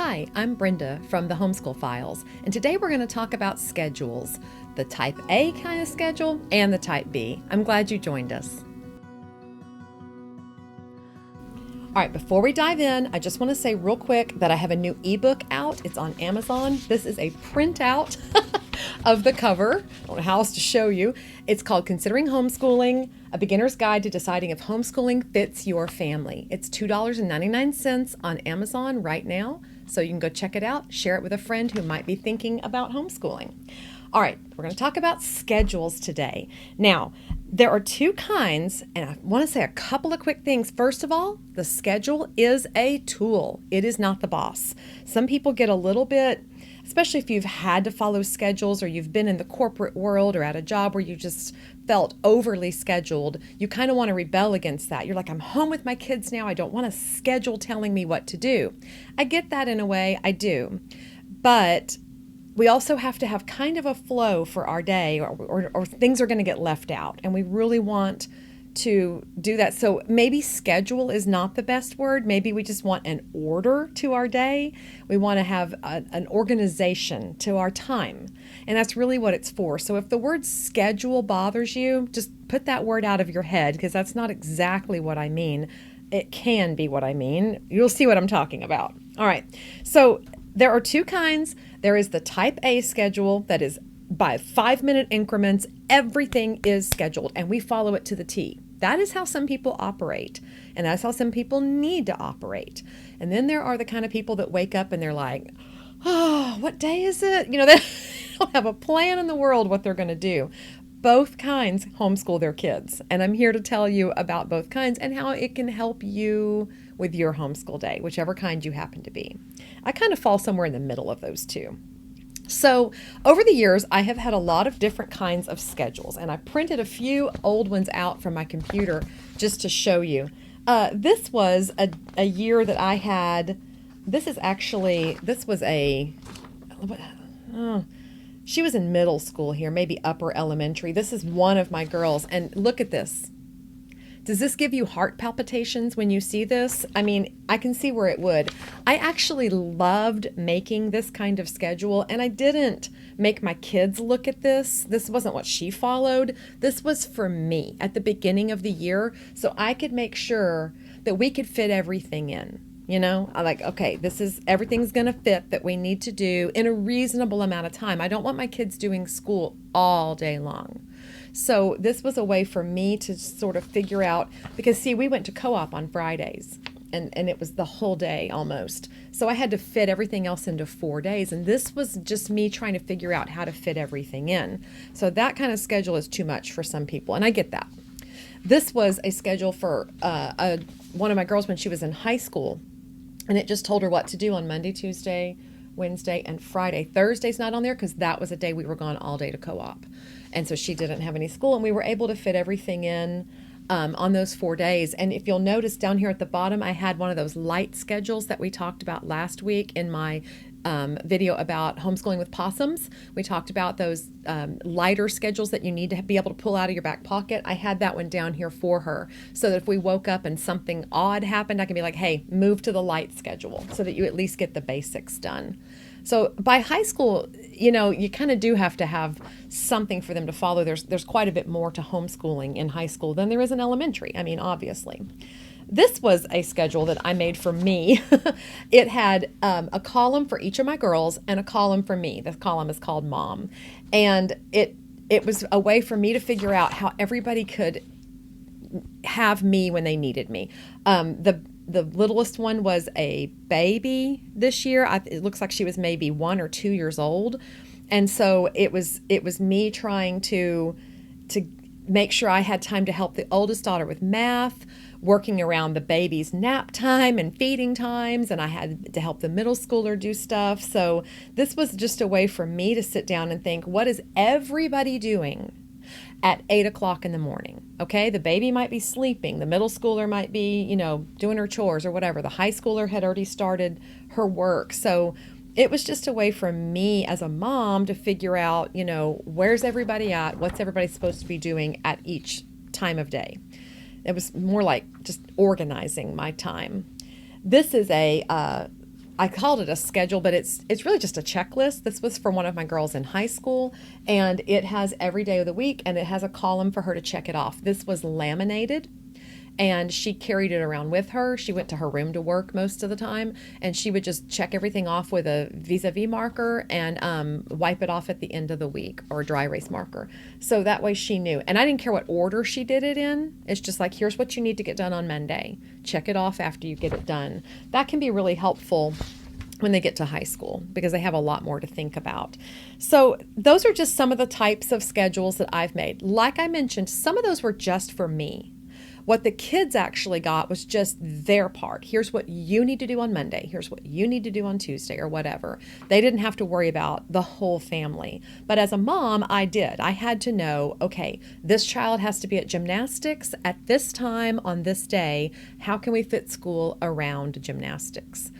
Hi, I'm Brenda from the Homeschool Files, and today we're going to talk about schedules, the type A kind of schedule and the type B. I'm glad you joined us. All right, before we dive in, I just want to say real quick that I have a new ebook out. It's on Amazon. This is a printout of the cover. I don't know how else to show you. It's called Considering Homeschooling, A Beginner's Guide to Deciding if Homeschooling Fits Your Family. It's $2.99 on Amazon right now, so you can go check it out, share it with a friend who might be thinking about homeschooling. All right, we're going to talk about schedules today. Now, there are two kinds, and I want to say a couple of quick things. First of all, the schedule is a tool. It is not the boss. Some people get a little bit, especially if you've had to follow schedules or you've been in the corporate world or at a job where you just felt overly scheduled, you kind of want to rebel against that. You're like, I'm home with my kids now. I don't want a schedule telling me what to do. I get that in a way, I do. But we also have to have kind of a flow for our day or things are going to get left out. And we really want to do that. So maybe schedule is not the best word. Maybe we just want an order to our day. We want to have an organization to our time. And that's really what it's for. So if the word schedule bothers you, just put that word out of your head because that's not exactly what I mean. It can be what I mean. You'll see what I'm talking about. All right. So there are two kinds. There is the type A schedule that is by 5-minute increments. Everything is scheduled and we follow it to the T. That is how some people operate. And that's how some people need to operate. And then there are the kind of people that wake up and they're like, oh, what day is it? They don't have a plan in the world what they're going to do. Both kinds homeschool their kids. And I'm here to tell you about both kinds and how it can help you with your homeschool day, whichever kind you happen to be. I kind of fall somewhere in the middle of those two. So over the years, I have had a lot of different kinds of schedules, and I printed a few old ones out from my computer just to show you. This was a year that I had. She was in middle school here, maybe upper elementary. This is one of my girls, and look at this. Does this give you heart palpitations when you see this? I mean, I can see where it would. I actually loved making this kind of schedule, and I didn't make my kids look at this. This wasn't what she followed. This was for me at the beginning of the year, so I could make sure that we could fit everything in. I like, okay, everything's going to fit that we need to do in a reasonable amount of time. I don't want my kids doing school all day long. So this was a way for me to sort of figure out, because see, we went to co-op on Fridays and it was the whole day almost. So I had to fit everything else into 4 days. And this was just me trying to figure out how to fit everything in. So that kind of schedule is too much for some people. And I get that. This was a schedule for one of my girls when she was in high school. And it just told her what to do on Monday, Tuesday, Wednesday, and Friday. Thursday's not on there because that was a day we were gone all day to co-op. And so she didn't have any school, and we were able to fit everything in on those 4 days. And if you'll notice down here at the bottom, I had one of those light schedules that we talked about last week in my video about homeschooling with possums. We talked about those lighter schedules that you need to be able to pull out of your back pocket. I had that one down here for her so that if we woke up and something odd happened, I can be like, hey, move to the light schedule so that you at least get the basics done. So by high school, you kind of do have to have something for them to follow. There's quite a bit more to homeschooling in high school than there is in elementary. I mean, obviously. This was a schedule that I made for me. It had a column for each of my girls and a column for me. The column is called Mom. And it was a way for me to figure out how everybody could have me when they needed me. The littlest one was a baby this year. It looks like she was maybe 1 or 2 years old. And so it was me trying to make sure I had time to help the oldest daughter with math, working around the baby's nap time and feeding times, and I had to help the middle schooler do stuff. So this was just a way for me to sit down and think, what is everybody doing at 8 o'clock in the morning? Okay, the baby might be sleeping. The middle schooler might be, doing her chores or whatever. The high schooler had already started her work. So it was just a way for me as a mom to figure out, where's everybody at? What's everybody supposed to be doing at each time of day? It was more like just organizing my time. This is a I called it a schedule, but it's really just a checklist. This was for one of my girls in high school, and it has every day of the week, and it has a column for her to check it off. This was laminated, and she carried it around with her. She went to her room to work most of the time, and she would just check everything off with a vis-a-vis marker and wipe it off at the end of the week, or a dry erase marker. So that way she knew. And I didn't care what order she did it in. It's just like, here's what you need to get done on Monday. Check it off after you get it done. That can be really helpful when they get to high school, because they have a lot more to think about. So those are just some of the types of schedules that I've made. Like I mentioned, some of those were just for me. What the kids actually got was just their part. Here's what you need to do on Monday. Here's what you need to do on Tuesday, or whatever. They didn't have to worry about the whole family. But as a mom, I did. I had to know, okay, this child has to be at gymnastics at this time on this day. How can we fit school around gymnastics?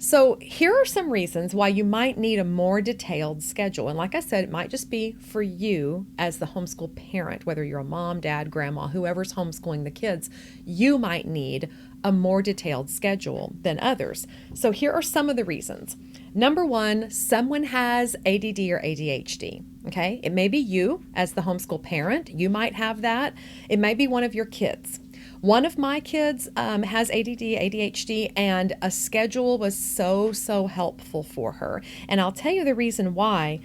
So here are some reasons why you might need a more detailed schedule. And like I said, it might just be for you as the homeschool parent, whether you're a mom, dad, grandma, whoever's homeschooling the kids, you might need a more detailed schedule than others. So here are some of the reasons. Number one, someone has ADD or ADHD. Okay, it may be you as the homeschool parent. You might have that. It might be one of your kids. One of my kids has ADD, ADHD, and a schedule was so helpful for her. And I'll tell you the reason why.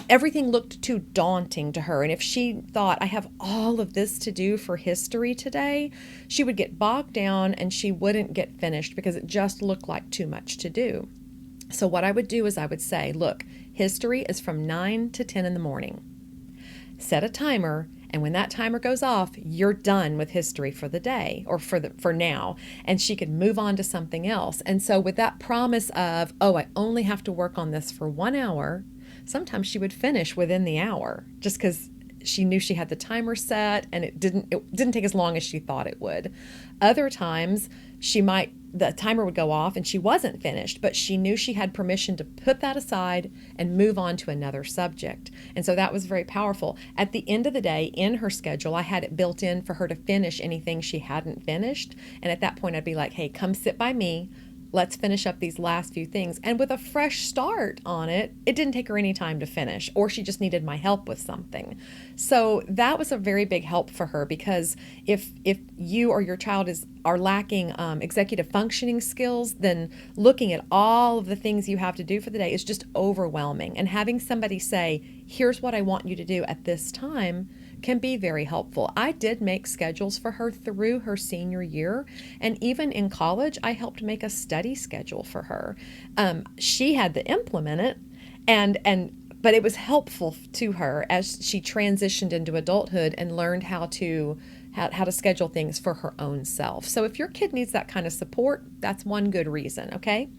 Everything looked too daunting to her. And if she thought, I have all of this to do for history today, she would get bogged down and she wouldn't get finished because it just looked like too much to do. So what I would do is I would say, look, history is from 9 to 10 in the morning. Set a timer. And when that timer goes off, you're done with history for the day, or for now, and she could move on to something else. And so with that promise of, oh, I only have to work on this for 1 hour, sometimes she would finish within the hour just because she knew she had the timer set and it didn't take as long as she thought it would. Other times the timer would go off and she wasn't finished, but she knew she had permission to put that aside and move on to another subject. And so that was very powerful. At the end of the day, in her schedule, I had it built in for her to finish anything she hadn't finished. And at that point, I'd be like, hey, come sit by me. Let's finish up these last few things. And with a fresh start on it, it didn't take her any time to finish, or she just needed my help with something. So that was a very big help for her, because if you or your child are lacking executive functioning skills, then looking at all of the things you have to do for the day is just overwhelming. And having somebody say, here's what I want you to do at this time, can be very helpful. I did make schedules for her through her senior year, and even in college, I helped make a study schedule for her. She had to implement it, but it was helpful to her as she transitioned into adulthood and learned how to schedule things for her own self. So if your kid needs that kind of support, that's one good reason, okay?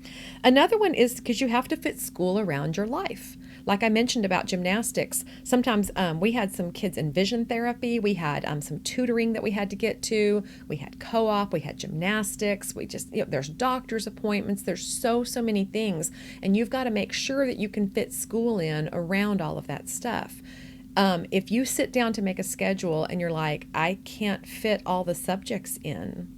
Another one is because you have to fit school around your life. Like I mentioned about gymnastics, sometimes we had some kids in vision therapy. We had some tutoring that we had to get to. We had co-op. We had gymnastics. We just, there's doctor's appointments. There's so many things. And you've got to make sure that you can fit school in around all of that stuff. If you sit down to make a schedule and you're like, I can't fit all the subjects in,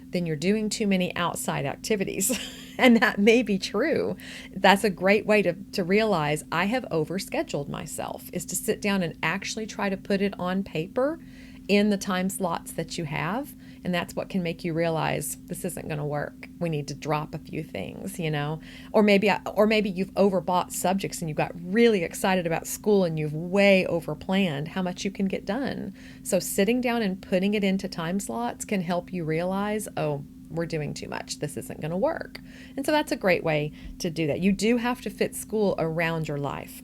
then you're doing too many outside activities. And that may be true. That's a great way to realize I have overscheduled myself, is to sit down and actually try to put it on paper in the time slots that you have. And that's what can make you realize this isn't going to work. We need to drop a few things, or maybe you've overbought subjects and you got really excited about school and you've way overplanned how much you can get done. So sitting down and putting it into time slots can help you realize, oh, we're doing too much. This isn't going to work. And so that's a great way to do that. You do have to fit school around your life.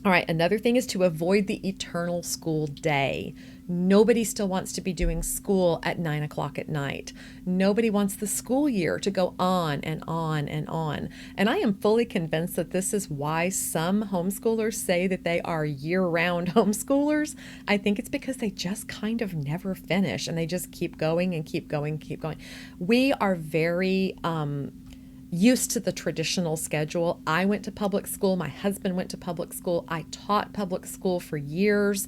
All right, another thing is to avoid the eternal school day. Nobody still wants to be doing school at 9 o'clock at night. Nobody wants the school year to go on and on and on. And I am fully convinced that this is why some homeschoolers say that they are year-round homeschoolers. I think it's because they just kind of never finish and they just keep going and keep going, keep going. We are very used to the traditional schedule. I went to public school. My husband went to public school. I taught public school for years.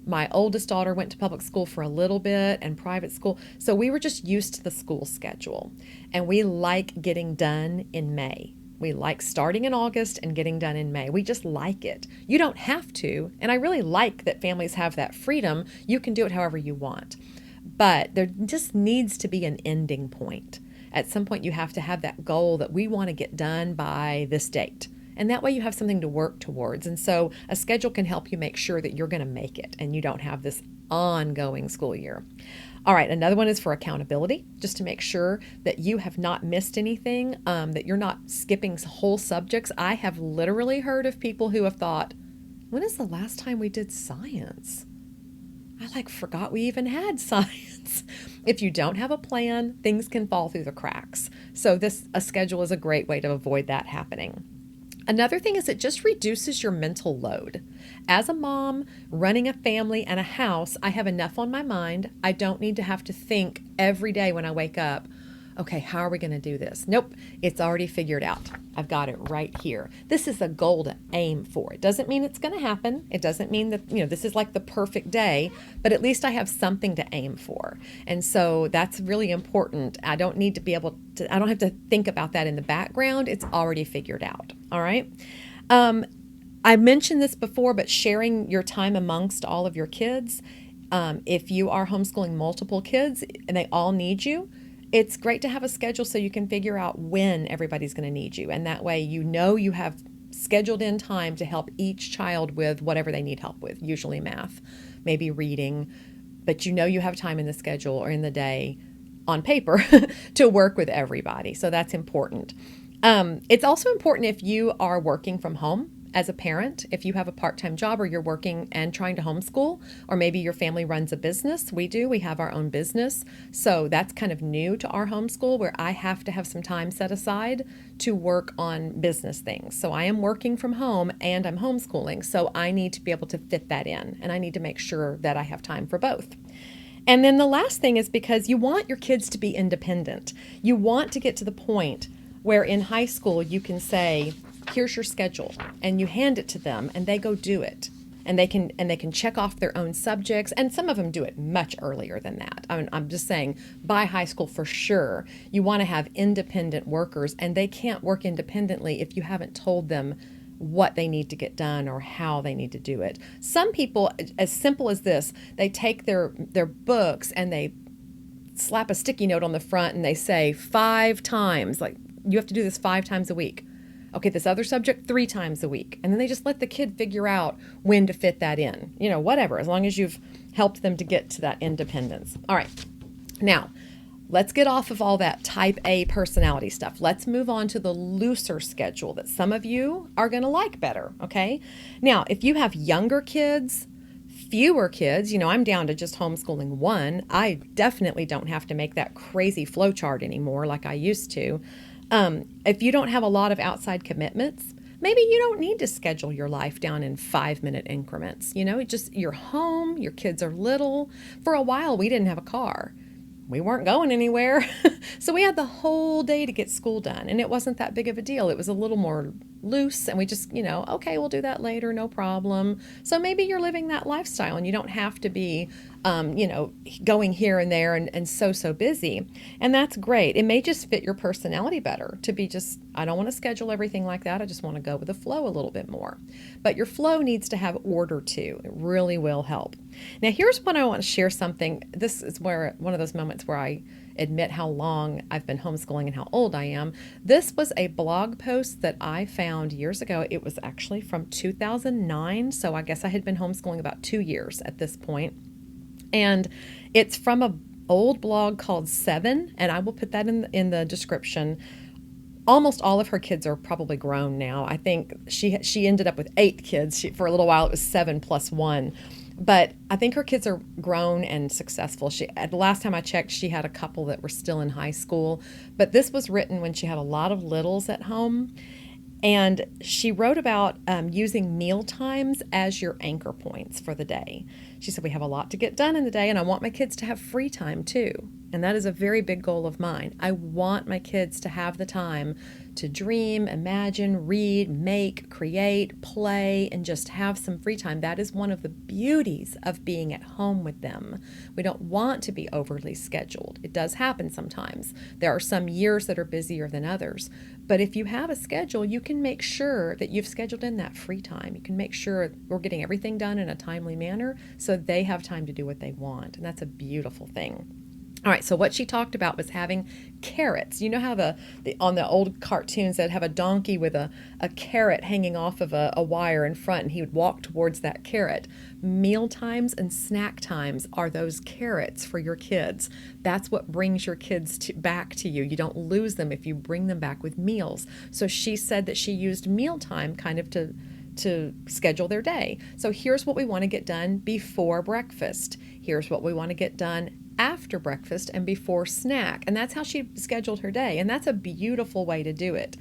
My oldest daughter went to public school for a little bit and private school. So we were just used to the school schedule. And we like getting done in May. We like starting in August and getting done in May. We just like it. You don't have to. And I really like that families have that freedom. You can do it however you want. But there just needs to be an ending point. At some point, you have to have that goal that we want to get done by this date. And that way you have something to work towards. And so a schedule can help you make sure that you're going to make it and you don't have this ongoing school year. All right, another one is for accountability, just to make sure that you have not missed anything, that you're not skipping whole subjects. I have literally heard of people who have thought, when is the last time we did science? I forgot we even had science. If you don't have a plan, things can fall through the cracks. So a schedule is a great way to avoid that happening. Another thing is it just reduces your mental load. As a mom running a family and a house, I have enough on my mind. I don't need to have to think every day when I wake up, okay, how are we going to do this? Nope, it's already figured out. I've got it right here. This is a goal to aim for. It doesn't mean it's going to happen. It doesn't mean that, this is like the perfect day, but at least I have something to aim for. And so that's really important. I don't have to think about that in the background. It's already figured out. All right. I mentioned this before, but sharing your time amongst all of your kids, if you are homeschooling multiple kids and they all need you, it's great to have a schedule so you can figure out when everybody's going to need you. And that way, you have scheduled in time to help each child with whatever they need help with, usually math, maybe reading, but you have time in the schedule or in the day on paper to work with everybody. So that's important. It's also important if you are working from home as a parent, if you have a part-time job or you're working and trying to homeschool, or maybe your family runs a business. We have our own business. So that's kind of new to our homeschool where I have to have some time set aside to work on business things. So I am working from home and I'm homeschooling. So I need to be able to fit that in and I need to make sure that I have time for both. And then the last thing is because you want your kids to be independent. You want to get to the point where in high school you can say, here's your schedule, and you hand it to them and they go do it. And they can check off their own subjects, and some of them do it much earlier than that. I'm just saying by high school for sure, you want to have independent workers, and they can't work independently if you haven't told them what they need to get done or how they need to do it. Some people, as simple as this, they take their books and they slap a sticky note on the front and they say 5 times, like you have to do this 5 times a week. Okay, this other subject 3 times a week. And then they just let the kid figure out when to fit that in. Whatever, as long as you've helped them to get to that independence. All right, now let's get off of all that type A personality stuff. Let's move on to the looser schedule that some of you are going to like better, okay? Now, if you have younger kids, fewer kids, I'm down to just homeschooling 1. I definitely don't have to make that crazy flow chart anymore like I used to. If you don't have a lot of outside commitments, maybe you don't need to schedule your life down in 5-minute increments. You're home, your kids are little. For a while, we didn't have a car. We weren't going anywhere. So we had the whole day to get school done, and it wasn't that big of a deal. It was a little more loose, and we just, okay, we'll do that later, no problem. So maybe you're living that lifestyle and you don't have to be, going here and there and so busy. And that's great. It may just fit your personality better to be I don't want to schedule everything like that. I just want to go with the flow a little bit more. But your flow needs to have order too. It really will help. Now, here's when I want to share something. This is one of those moments where I admit how long I've been homeschooling and how old I am. This was a blog post that I found years ago. It was actually from 2009, so I guess I had been homeschooling about 2 years at this point. And it's from an old blog called Seven, and I will put that in the description. Almost all of her kids are probably grown now. I think she ended up with 8 kids. For a little while, it was 7 plus 1. But I think her kids are grown and successful. At the last time I checked, she had a couple that were still in high school. But this was written when she had a lot of littles at home. And she wrote about using meal times as your anchor points for the day. She said, we have a lot to get done in the day, and I want my kids to have free time too. And that is a very big goal of mine. I want my kids to have the time to dream, imagine, read, make, create, play, and just have some free time. That is one of the beauties of being at home with them. We don't want to be overly scheduled. It does happen sometimes. There are some years that are busier than others. But if you have a schedule, you can make sure that you've scheduled in that free time. You can make sure we're getting everything done in a timely manner so they have time to do what they want. And that's a beautiful thing. All right, so what she talked about was having carrots. You know how on the old cartoons that have a donkey with a carrot hanging off of a wire in front, and he would walk towards that carrot. Meal times and snack times are those carrots for your kids. That's what brings your kids back to you. You don't lose them if you bring them back with meals. So she said that she used mealtime kind of to schedule their day. So here's what we want to get done before breakfast. Here's what we want to get done after breakfast and before snack. And that's how she scheduled her day. And that's a beautiful way to do it.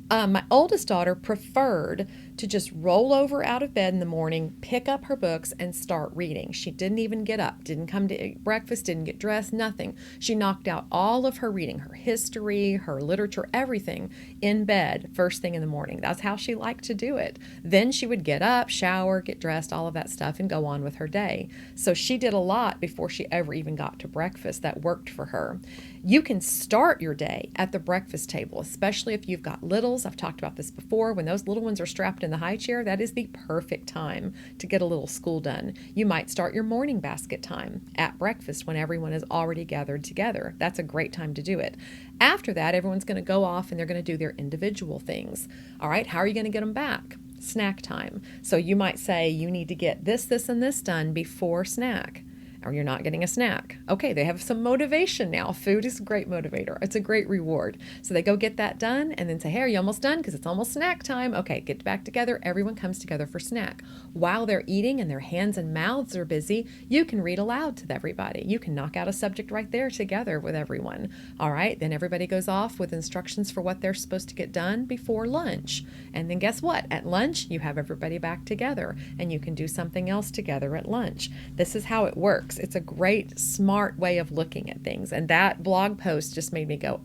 My oldest daughter preferred to just roll over out of bed in the morning, pick up her books, and start reading. She didn't even get up, didn't come to eat breakfast, didn't get dressed, nothing. She knocked out all of her reading, her history, her literature, everything in bed first thing in the morning. That's how she liked to do it. Then she would get up, shower, get dressed, all of that stuff, and go on with her day. So she did a lot before she ever even got to breakfast. That worked for her. You can start your day at the breakfast table, especially if you've got littles. I've talked about this before. When those little ones are strapped in the high chair, that is the perfect time to get a little school done. You might start your morning basket time at breakfast when everyone is already gathered together. That's a great time to do it. After that, everyone's going to go off and they're going to do their individual things. All right, how are you going to get them back? Snack time. So you might say you need to get this, this, and this done before snack. Or you're not getting a snack. Okay, they have some motivation now. Food is a great motivator. It's a great reward. So they go get that done and then say, hey, are you almost done? Because it's almost snack time. Okay, get back together. Everyone comes together for snack. While they're eating and their hands and mouths are busy, you can read aloud to everybody. You can knock out a subject right there together with everyone. All right, then everybody goes off with instructions for what they're supposed to get done before lunch. And then guess what? At lunch, you have everybody back together and you can do something else together at lunch. This is how it works. It's a great, smart way of looking at things. And that blog post just made me go,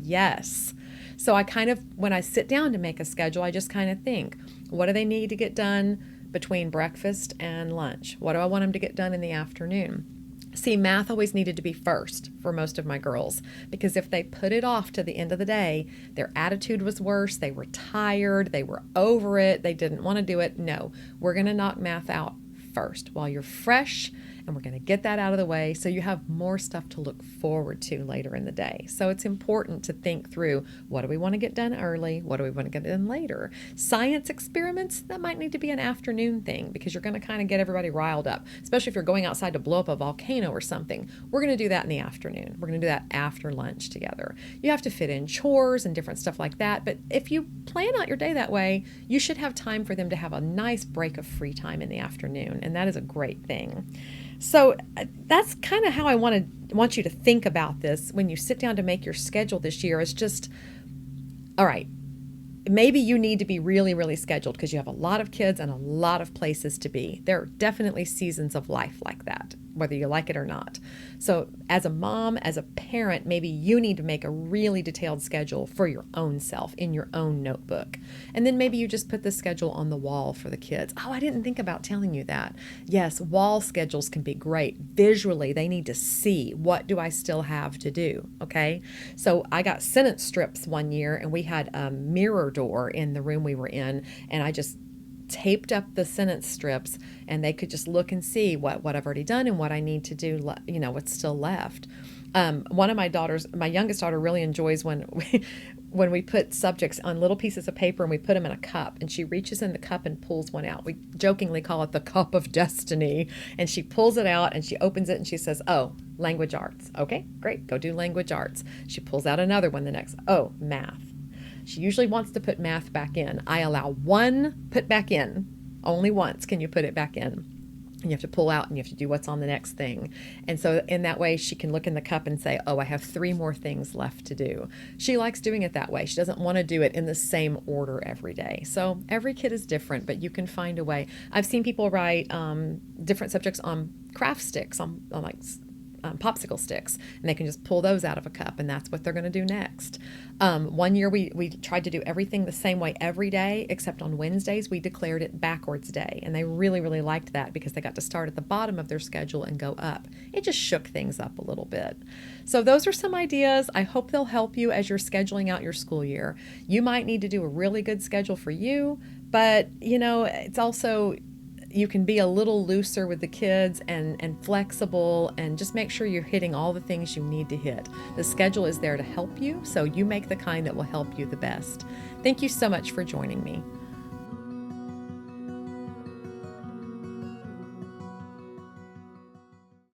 yes. So I kind of, when I sit down to make a schedule, I just kind of think, what do they need to get done between breakfast and lunch? What do I want them to get done in the afternoon? See, math always needed to be first for most of my girls, because if they put it off to the end of the day, their attitude was worse, they were tired, they were over it, they didn't want to do it. No, we're going to knock math out first while you're fresh, and we're going to get that out of the way so you have more stuff to look forward to later in the day. So it's important to think through, what do we want to get done early? What do we want to get done later? Science experiments, that might need to be an afternoon thing because you're going to kind of get everybody riled up, especially if you're going outside to blow up a volcano or something. We're going to do that in the afternoon. We're going to do that after lunch together. You have to fit in chores and different stuff like that, but if you plan out your day that way, you should have time for them to have a nice break of free time in the afternoon, and that is a great thing. So that's kind of how I want you to think about this when you sit down to make your schedule this year. Is just, all right, maybe you need to be really, really scheduled because you have a lot of kids and a lot of places to be. There are definitely seasons of life like that, whether you like it or not. So as a mom, as a parent, maybe you need to make a really detailed schedule for your own self in your own notebook. And then maybe you just put the schedule on the wall for the kids. Oh, I didn't think about telling you that. Yes, wall schedules can be great. Visually, they need to see, what do I still have to do? Okay. So I got sentence strips one year and we had a mirror door in the room we were in, and I just taped up the sentence strips and they could just look and see what I've already done and what I need to do, what's still left. One of my daughters, my youngest daughter, really enjoys when we put subjects on little pieces of paper and we put them in a cup, and she reaches in the cup and pulls one out. We jokingly call it the cup of destiny, and she pulls it out and she opens it and she says, oh, language arts. Okay, great, go do language arts. She pulls out another one the next, oh, math. She usually wants to put math back in. I allow one put back in. Only once can you put it back in. And you have to pull out and you have to do what's on the next thing. And so in that way, she can look in the cup and say, oh, I have 3 more things left to do. She likes doing it that way. She doesn't want to do it in the same order every day. So every kid is different, but you can find a way. I've seen people write different subjects on craft sticks, on like popsicle sticks, and they can just pull those out of a cup, and that's what they're going to do next. One year we tried to do everything the same way every day, except on Wednesdays we declared it backwards day, and they really, really liked that because they got to start at the bottom of their schedule and go up. It just shook things up a little bit. So those are some ideas. I hope they'll help you as you're scheduling out your school year. You might need to do a really good schedule for you, but it's also, you can be a little looser with the kids and flexible, and just make sure you're hitting all the things you need to hit. The schedule is there to help you, so you make the kind that will help you the best. Thank you so much for joining me.